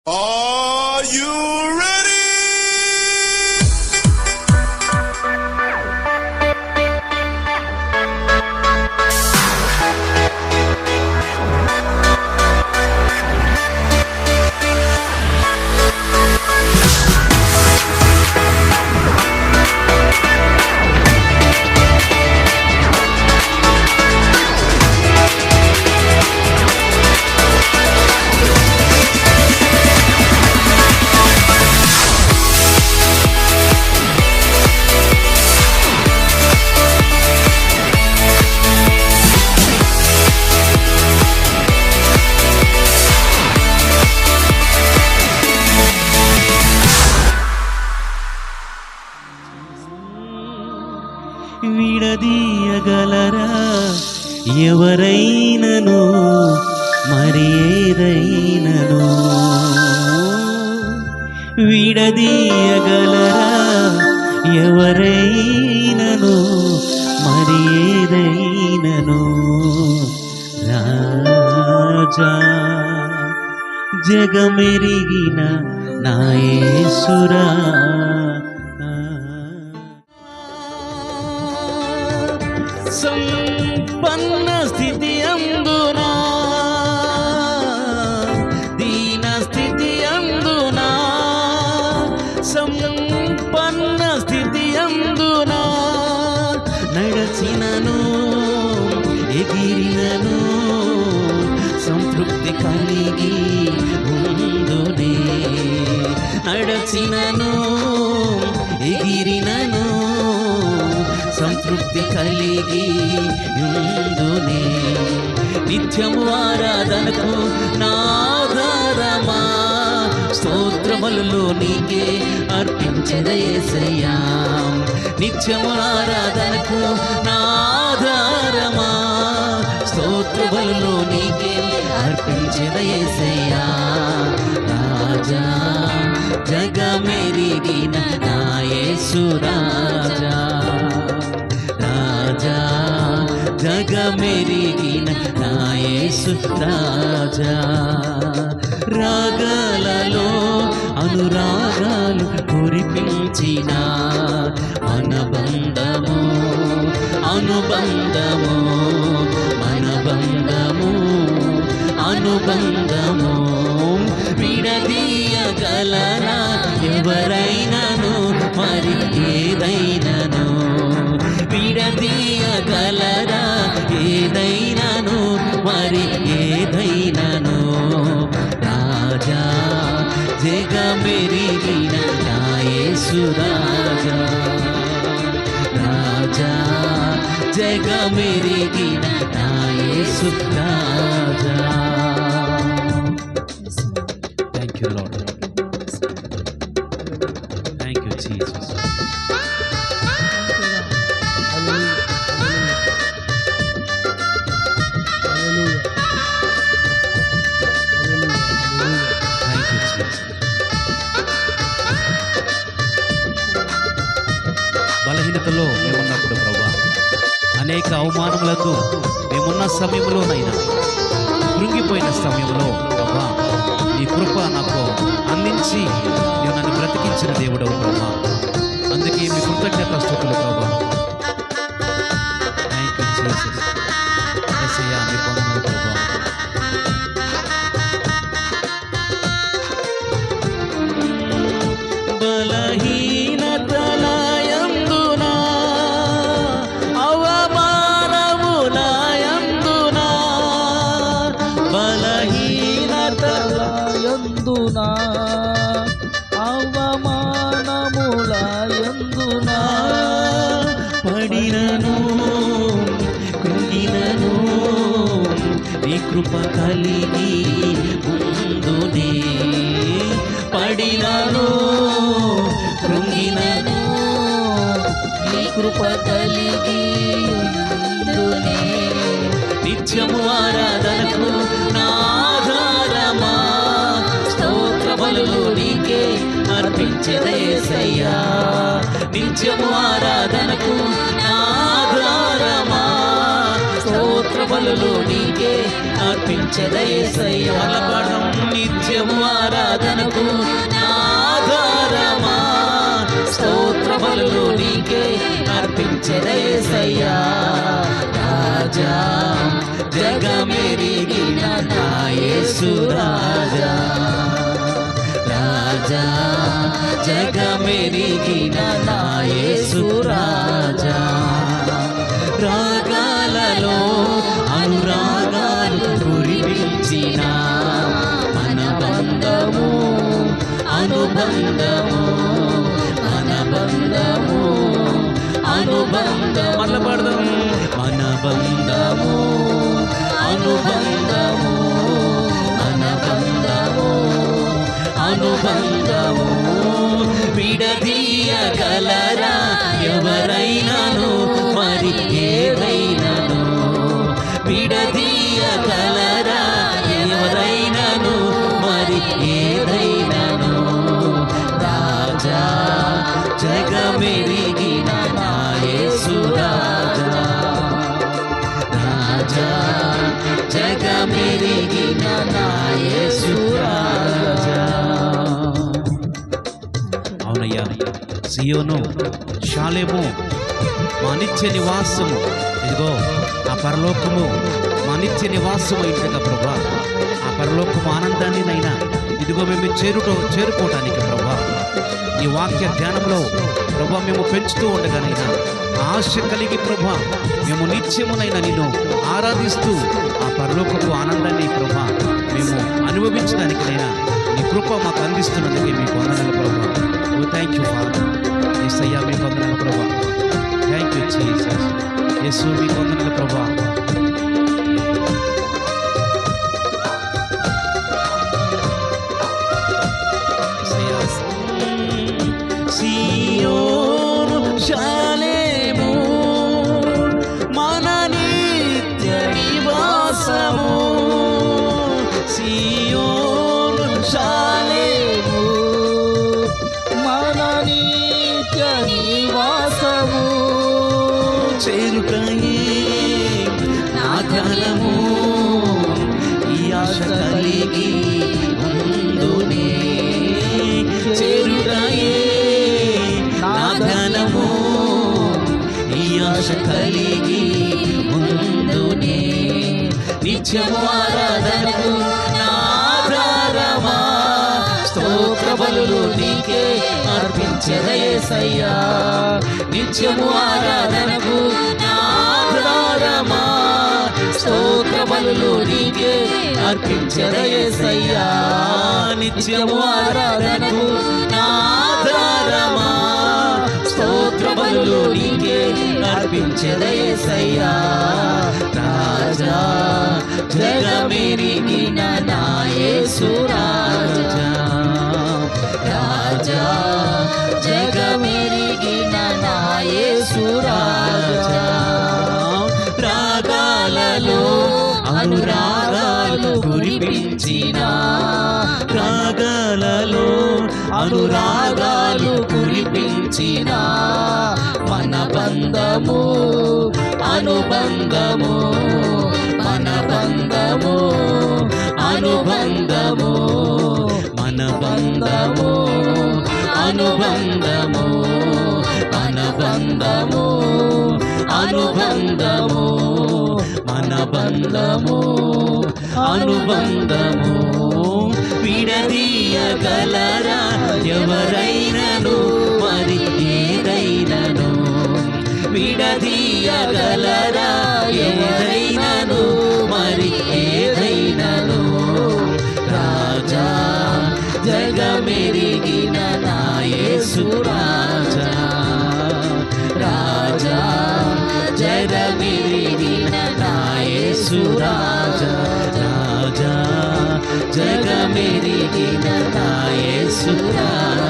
Are you ready? విడదీయగలరా ఎవరైనను మరి ఏదైనను? విడదీయగలరా ఎవరైనను మరి ఏదైనను? రాజా జగమెరిగిన నా యేసురా, సంపన్న స్థితి అందునా దీన స్థితి అందునా, సంపన్న స్థితి అందునా నడచినను ఎగిరినను సంతృప్తి కలిగి ఉందునే. నడచినను ఎగిరినను సంతృప్తి కలిగి ఉందునే. నిత్యము ఆరాధనకు నాధారమా స్తోత్రములలో నీకే అర్పించెద యేసయ్యా. నిత్యము ఆరాధనకు నాధారమా స్తోత్రములలో నీకే అర్పించెద యేసయ్యా. రాజా జగమెరిగిన నా యేసు రాజా, రాజా జగమెరిగిన నా యేసు రాజా. రాగాలలో అనురాగాలు కురిపించిన అనుబంధము అనుబంధము మనబంధము అనుబంధము విడదీయగలరా ఎవరైనను మరి ఏదైనను? విడదీయగలరా ఏదైనను మరి ఏదైనను? రాజా జగమెరిగిన నా యేసు రాజా, రాజా జగమెరిగిన నా యేసు రాజా. Thank you lord, thank you Jesus. బలహీనతలో మేమున్నప్పుడు ప్రభా, అనేక అవమానములకు మేమున్న సమయంలోనైనా కృంగిపోయిన సమయంలో ప్రభా నీ కృప నాకు అందించి నీవు నన్ను బ్రతికించిన దేవుడవు ప్రభా. అందుకే మీ కృతజ్ఞత స్తుతులు ప్రభా. Thank you Jesus. యేసయ్యా నీ వందనాలు ప్రభా. బలహీనతలయందునా అవమానములయందునా, బలహీనతలయందునా అవమానములయందునా పడినను కృంగినను నీ కృప కలిగి ఉందునే. పడినను కృంగినను నీ కృప కలిగి ఉందునే. నిత్యము ఆరాధనకు నాధారమా స్తోత్రములు నీకే అర్పించెద యేసయ్యా. నిత్యము ఆరాధనకు నాధారమా స్తోత్రములు బలులు నీకే అర్పించెద యేసయ్యా. నిత్యము ఆరాధనకు నా ఆధారమా, స్తోత్ర బలులు నీకే అర్పించెద యేసయ్యా. రాజా జగమెరిగిన నా యేసు రాజా, రాజా జగమెరిగిన నా యేసు రాజా. రాగాలలో అనురాగాలు కురిపించిన మన బంధము అనుబంధము, మన బంధము అనుబంధము, మన బంధము అనుబంధము, మన బంధము అనుబంధము. విడదీయగలరా ఎవరైనాను మరి ఏదైనాను, విడదీయగలరా ఎవరైనాను మరి ఏదైనాను. రాజా జగమెరిగిన నా యేసు రాజా, రాజా జగమెరిగిన నా యేసు రాజా. అవునయ్యా, సియోను షాలేము మా నిత్య నివాసము, ఇదిగో ఆ పరలోకము మా నిత్య నివాసము అయిందిగా ప్రభా. ఆ పరలోకము ఆనందాన్ని నైనా ఇదిగో మేము చేరుకోవటానికి ప్రభా ఈ వాక్య ధ్యానంలో ప్రభా మేము పెంచుతూ ఉండగానైనా ఆశ కలిగి ప్రభా మేము నిత్యమునైనా నిన్ను ఆరాధిస్తూ ఆ పరలోకపు ఆనందాన్ని ప్రభా మేము అనుభవించడానికినైనా నీ కృప మాకు అందిస్తున్నందుకే మీకు వందనాలు ప్రభా. Thank you father. యేసయ్యా మీకు వందనాలు ప్రభా. Thank you Jesus. యేసు మీకు వందనాలు ప్రభా. సియోను షాలేము మన నిత్య నివాసము, సియోను షాలేము మన నిత్య నివాసము. చేరుకయే నా ధ్యానము ఈ ఆశ కలిగి ఉందునే, చేరుకయే నా ధ్యానము ఈ ఆశ కలిగి ఉందునే. నిత్యము ఆరాధనకు నా ఆధారమా, స్తోత్ర బలులు నీకే అర్పించెద యేసయ్యా. నిత్యము ఆరాధనకు నా ఆధారమా, స్తోత్ర బలులు నీకే అర్పించెద యేసయ్యా. నిత్యము ఆరాధనకు నా ఆధారమా, స్తోత్ర బలులు నీకే అర్పించెద యేసయ్యా. రాజా జగమెరిగిన నా యేసు రాజా, రాజా జగమెరిగిన నా యేసు రాజా. రాగాలలో అనురాగాలు కురిపించిన, రాగాలలో అనురాగాలు కురిపించిన మన బంధము అనుబంధము, మన బంధము అనుబంధము, మన బంధము అనుబంధము, మన బంధము అనుబంధము, మన బంధము అనుబంధము. విడదీయగలరా ఎవరైనను మరి ఏదైనను, విడదీయగలరా ఏదైనను మరి ఏదైనను. రాజా జగమెరిగిన నా యేసు రాజా, రాజా జగమెరిగిన నా యేసు రాజా, రాజా జగమెరిగిన నా యేసు రాజా.